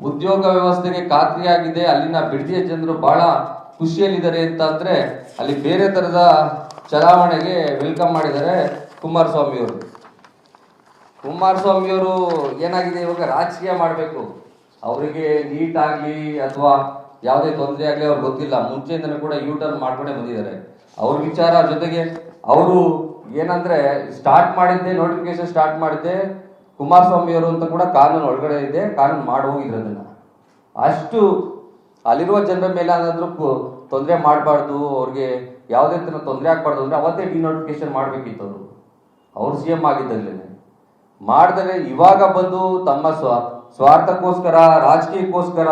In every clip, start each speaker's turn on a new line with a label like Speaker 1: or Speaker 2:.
Speaker 1: ಉದ್ಯೋಗ ವ್ಯವಸ್ಥೆಗೆ ಖಾತ್ರಿಯಾಗಿದೆ, ಅಲ್ಲಿನ ಬಿಡದಿಯ ಜನರು ಬಹಳ ಖುಷಿಯಲ್ಲಿದ್ದಾರೆ ಅಂತ ಅಂದ್ರೆ ಅಲ್ಲಿ ಬೇರೆ ತರದ ಚಲಾವಣೆಗೆ ವೆಲ್ಕಮ್ ಮಾಡಿದ್ದಾರೆ ಕುಮಾರಸ್ವಾಮಿಯವರು. ಕುಮಾರಸ್ವಾಮಿಯವರು ಏನಾಗಿದೆ, ಇವಾಗ ರಾಜಕೀಯ ಮಾಡಬೇಕು, ಅವರಿಗೆ ನೀಟ್ ಆಗಲಿ ಅಥವಾ ಯಾವುದೇ ತೊಂದರೆ ಆಗಲಿ ಅವ್ರಿಗೆ ಗೊತ್ತಿಲ್ಲ. ಮುಂಚೆಯಿಂದನೂ ಕೂಡ ಯೂಟರ್ನ್ ಮಾಡ್ಕೊಂಡೇ ಬಂದಿದ್ದಾರೆ. ಅವ್ರ ವಿಚಾರ ಜೊತೆಗೆ ಅವರು ಏನಂದ್ರೆ ಸ್ಟಾರ್ಟ್ ಮಾಡಿದ್ದೆ, ನೋಟಿಫಿಕೇಶನ್ ಸ್ಟಾರ್ಟ್ ಮಾಡಿದ್ದೆ ಕುಮಾರಸ್ವಾಮಿಯವರು ಅಂತ ಕೂಡ ಕಾನೂನು ಒಳಗಡೆ ಇದೆ, ಕಾನೂನು ಮಾಡಿ ಹೋಗಿರೋದನ್ನ. ಅಷ್ಟು ಅಲ್ಲಿರುವ ಜನರ ಮೇಲೆ ಏನಾದರೂ ತೊಂದರೆ ಮಾಡಬಾರ್ದು, ಅವ್ರಿಗೆ ಯಾವುದೇ ತರ ತೊಂದರೆ ಆಗ್ಬಾರ್ದು ಅಂದ್ರೆ ಅವತ್ತೇ ಡಿನೋಟಿಫಿಕೇಶನ್ ಮಾಡಬೇಕಿತ್ತು. ಅವ್ರು CM ಆಗಿದ್ದಾಗಲೇ ಮಾಡಿದರೆ ಇವಾಗ ಬಂದು ತಮ್ಮ ಸ್ವಾರ್ಥಕ್ಕೋಸ್ಕರ, ರಾಜಕೀಯಕ್ಕೋಸ್ಕರ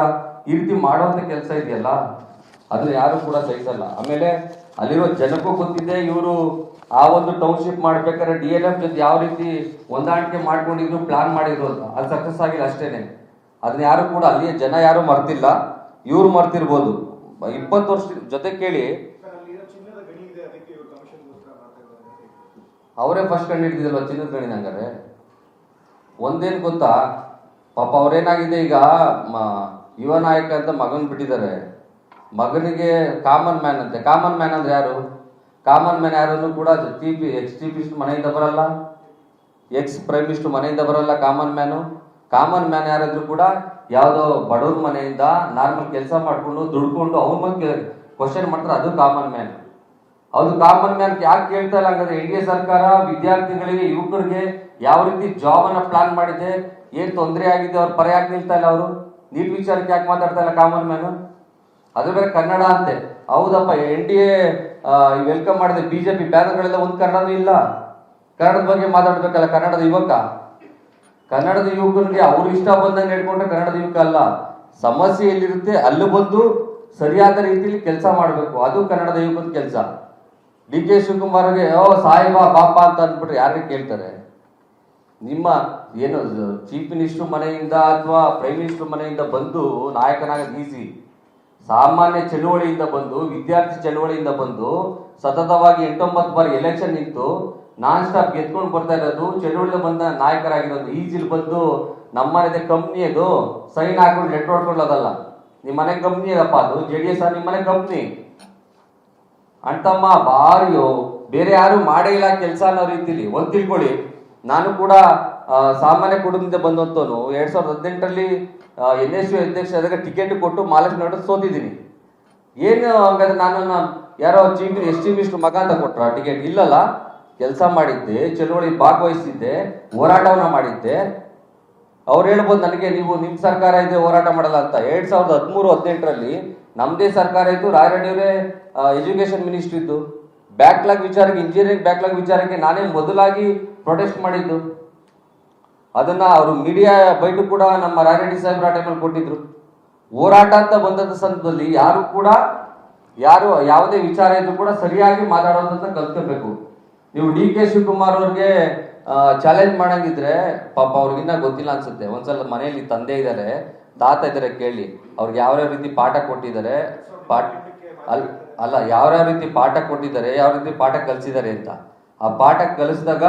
Speaker 1: ಈ ರೀತಿ ಮಾಡುವಂತ ಕೆಲಸ ಇದೆಯಲ್ಲ, ಅದನ್ನ ಯಾರು ಕೂಡ ಸಹಿಸಲ್ಲ. ಆಮೇಲೆ ಅಲ್ಲಿರೋ ಜನಕ್ಕೂ ಗೊತ್ತಿದೆ, ಇವರು ಆ ಒಂದು ಟೌನ್ಶಿಪ್ ಮಾಡ್ಬೇಕಾದ್ರೆ DLF ಜೊತೆ ಯಾವ ರೀತಿ ಹೊಂದಾಣಿಕೆ ಮಾಡ್ಕೊಂಡಿದ್ರು, ಪ್ಲಾನ್ ಮಾಡಿದ್ರು ಅಂತ. ಅದು ಸಕ್ಸಸ್ ಆಗಿಲ್ಲ ಅಷ್ಟೇನೆ. ಅದನ್ನ ಯಾರು ಕೂಡ ಅಲ್ಲಿಯ ಜನ ಯಾರು ಮರ್ತಿಲ್ಲ, ಇವ್ರು ಮರ್ತಿರ್ಬೋದು. 20 ವರ್ಷದ ಜೊತೆ ಕೇಳಿ ಅವರೇ ಫಸ್ಟ್ ಕಂಡು ಹಿಡಿದಿಲ್ವ ಚಿನ್ನದ ಗಣಿನ. ಹಂಗಾರೆ ಒಂದೇನ್ ಗೊತ್ತಾ, ಪಾಪ ಅವ್ರೇನಾಗಿದೆ, ಈಗ ಯುವ ನಾಯಕ ಅಂತ ಮಗನ್ ಬಿಟ್ಟಿದ್ದಾರೆ. ಮಗನಿಗೆ ಕಾಮನ್ ಮ್ಯಾನ್ ಅಂತೆ. ಕಾಮನ್ ಮ್ಯಾನ್ ಅಂದ್ರೆ ಯಾರು? ಕಾಮನ್ ಮ್ಯಾನ್ ಯಾರನ್ನು ಕೂಡ ಎಕ್ಸ್ ಚೀಫ್ ಮಿನಿಸ್ಟರ್ ಮನೆಯಿಂದ ಬರಲ್ಲ, ಎಕ್ಸ್ ಪ್ರೈಮ್ ಮಿನಿಸ್ಟರ್ ಮನೆಯಿಂದ ಬರಲ್ಲ. ಕಾಮನ್ ಮ್ಯಾನ್ ಯಾರಾದ್ರೂ ಕೂಡ ಯಾವುದೋ ಬಡವ್ರ ಮನೆಯಿಂದ ನಾರ್ಮಲ್ ಕೆಲಸ ಮಾಡ್ಕೊಂಡು ದುಡ್ಕೊಂಡು ಅವ್ರ ಬಗ್ಗೆ ಕ್ವಶನ್ ಮಾಡ್ತಾರೆ, ಅದು ಕಾಮನ್ ಮ್ಯಾನ್. ಅದು ಕಾಮನ್ ಮ್ಯಾನ್ ಯಾಕೆ ಕೇಳ್ತಾ ಇಲ್ಲ ಹಂಗಾದ್ರೆ? NDA ಸರ್ಕಾರ ವಿದ್ಯಾರ್ಥಿಗಳಿಗೆ, ಯುವಕರಿಗೆ ಯಾವ ರೀತಿ ಜಾಬ್ ಅನ್ನ ಪ್ಲಾನ್ ಮಾಡಿದೆ, ಏನ್ ತೊಂದರೆ ಆಗಿದೆ, ಅವ್ರ ಪರ ಯಾಕೆ ನಿಲ್ತಾ ಇಲ್ಲ? ಅವರು ನೀಟ್ ವಿಚಾರಕ್ಕೆ ಯಾಕೆ ಮಾತಾಡ್ತಾ ಇಲ್ಲ ಕಾಮನ್ ಮ್ಯಾನ್? ಅದ್ರ ಬೇರೆ ಕನ್ನಡ ಅಂತೆ. ಹೌದಪ್ಪ, NDA ವೆಲ್ಕಮ್ ಮಾಡಿದೆ, BJP ಬ್ಯಾನರ್ಗಳೆಲ್ಲ ಒಂದು ಕನ್ನಡನೂ ಇಲ್ಲ. ಕನ್ನಡದ ಬಗ್ಗೆ ಮಾತಾಡ್ಬೇಕಲ್ಲ ಕನ್ನಡದ ಯುವಕ. ಕನ್ನಡದ ಯುವಕನಿಗೆ ಅವ್ರು ಇಷ್ಟ ಬಂದಂಗೆ ಹೇಳ್ಕೊಂಡ್ರೆ ಕನ್ನಡದ ಯುವಕ ಅಲ್ಲ. ಸಮಸ್ಯೆ ಎಲ್ಲಿರುತ್ತೆ ಅಲ್ಲಿ ಬಂದು ಸರಿಯಾದ ರೀತಿಯಲ್ಲಿ ಕೆಲಸ ಮಾಡಬೇಕು, ಅದು ಕನ್ನಡದ ಯುವಕದ ಕೆಲಸ. DK ಶಿವಕುಮಾರ್ಗೆ ಸಾಯಿಬಾ ಬಾಪ ಅಂತ ಅಂದ್ಬಿಟ್ರೆ ಯಾರಿಗೆ ಕೇಳ್ತಾರೆ? ನಿಮ್ಮ ಏನು ಚೀಫ್ ಮಿನಿಸ್ಟರ್ ಮನೆಯಿಂದ ಅಥವಾ ಪ್ರೈಮ್ ಮಿನಿಸ್ಟರ್ ಮನೆಯಿಂದ ಬಂದು ನಾಯಕನಾಗೋದು ಈಸಿ. ಸಾಮಾನ್ಯ ಚಳುವಳಿಯಿಂದ ಬಂದು, ವಿದ್ಯಾರ್ಥಿ ಚಳುವಳಿಯಿಂದ ಬಂದು ಸತತವಾಗಿ 8-9 ಬಾರಿ ಎಲೆಕ್ಷನ್ ನಿಂತು ನಾನ್ ಸ್ಟಾಪ್ ಗೆದ್ಕೊಂಡು ಬರ್ತಾ ಇರೋದು, ಚಳುವಳಿಯಿಂದ ಬಂದ ನಾಯಕರಾಗಿರೋದು. ಈಜಿಲ್ ಬಂದು ನಮ್ಮನೆ ಕಂಪ್ನಿ ಅದು ಸೈನ್ ಹಾಕೊಂಡು ಲೆಟ್ ಹೊಡ್ಕೊಳ್ಳೋದಲ್ಲ. ನಿಮ್ಮ ಮನೆ ಕಂಪ್ನಿ ಅದಪ್ಪ, ಅದು JDS ನಿಮ್ಮ ಮನೆ ಕಂಪ್ನಿ ಅಂತಮ್ಮ. ಬಾರಿಯೋ ಬೇರೆ ಯಾರು ಮಾಡೇ ಇಲ್ಲ ಕೆಲಸ ಅನ್ನೋ ರೀತಿಲಿ ಒಂದ್ ತಿಳ್ಕೊಳ್ಳಿ. ನಾನು ಕೂಡ ಸಾಮಾನ್ಯ ಕುಟುಂಬದಿಂದ ಬಂದಂತವನು. 2018ರಲ್ಲಿ NSU ಅಧ್ಯಕ್ಷ ಆದಾಗ ಟಿಕೆಟ್ ಕೊಟ್ಟು ಮಹಾಲಕ್ಷ್ಮಿ ನೋಡ ಸೋತಿದ್ದೀನಿ. ಏನು ಹಂಗಾದ್ರೆ ನಾನು ಯಾರೋ ಎಸ್ ಚೀಫ್ ಮಿನಿಸ್ಟರ್ ಮಗ ಅಂತ ಕೊಟ್ರ ಟಿಕೆಟ್? ಇಲ್ಲಲ್ಲ, ಕೆಲಸ ಮಾಡಿದ್ದೆ, ಚಳುವಳಿ ಭಾಗವಹಿಸಿದ್ದೆ, ಹೋರಾಟವನ್ನ ಮಾಡಿದ್ದೆ. ಅವ್ರು ಹೇಳ್ಬೋದು ನನಗೆ, ನೀವು ನಿಮ್ ಸರ್ಕಾರ ಇದೆ ಹೋರಾಟ ಮಾಡಲ್ಲ ಅಂತ. 2013-18ರಲ್ಲಿ ನಮ್ದೇ ಸರ್ಕಾರ ಇದ್ದು, ರಾಯರೆಡ್ಡಿಯವರೇ ಎಜುಕೇಶನ್ ಮಿನಿಸ್ಟರ್ ಇದ್ದು. ಬ್ಯಾಕ್ಲಾಗ್ ವಿಚಾರಕ್ಕೆ, ಇಂಜಿನಿಯರಿಂಗ್ ಬ್ಯಾಕ್ಲಾಗ್ ವಿಚಾರಕ್ಕೆ ನಾನೇ ಮೊದಲಾಗಿ ಪ್ರೊಟೆಸ್ಟ್ ಮಾಡಿದ್ದು. ಅದನ್ನ ಅವರು ಮೀಡಿಯಾ ಬೈಟು ಕೂಡ ನಮ್ಮ ರಾಯರೆಡ್ಡಿ ಸಾಹೇಬ್ರ ಟೈಮಲ್ಲಿ ಕೊಟ್ಟಿದ್ರು. ಹೋರಾಟ ಅಂತ ಬಂದಂತ ಸಂದರ್ಭದಲ್ಲಿ ಯಾರು ಯಾವುದೇ ವಿಚಾರ ಇದ್ರು ಕೂಡ ಸರಿಯಾಗಿ ಮಾತಾಡೋದಂತ ಕಲ್ತ್ಕೋಬೇಕು. ನೀವು DK ಶಿವಕುಮಾರ್ ಅವ್ರಿಗೆ ಚಾಲೆಂಜ್ ಮಾಡಂಗಿದ್ರೆ ಪಾಪ ಅವ್ರಿಗಿನ್ನ ಗೊತ್ತಿಲ್ಲ ಅನ್ಸುತ್ತೆ. ಒಂದ್ಸಲ ಮನೆಯಲ್ಲಿ ತಂದೆ ಇದ್ದಾರೆ, ತಾತ ಇದ್ದಾರೆ, ಕೇಳಿ ಅವ್ರಿಗೆ ಯಾವ್ಯಾವ ರೀತಿ ಪಾಠ ಕೊಟ್ಟಿದ್ದಾರೆ, ಯಾವ ರೀತಿ ಪಾಠ ಕೊಟ್ಟಿದ್ದಾರೆ, ಯಾವ ರೀತಿ ಪಾಠ ಕಲಿಸಿದ್ದಾರೆ ಅಂತ. ಆ ಪಾಠ ಕಲಿಸಿದಾಗ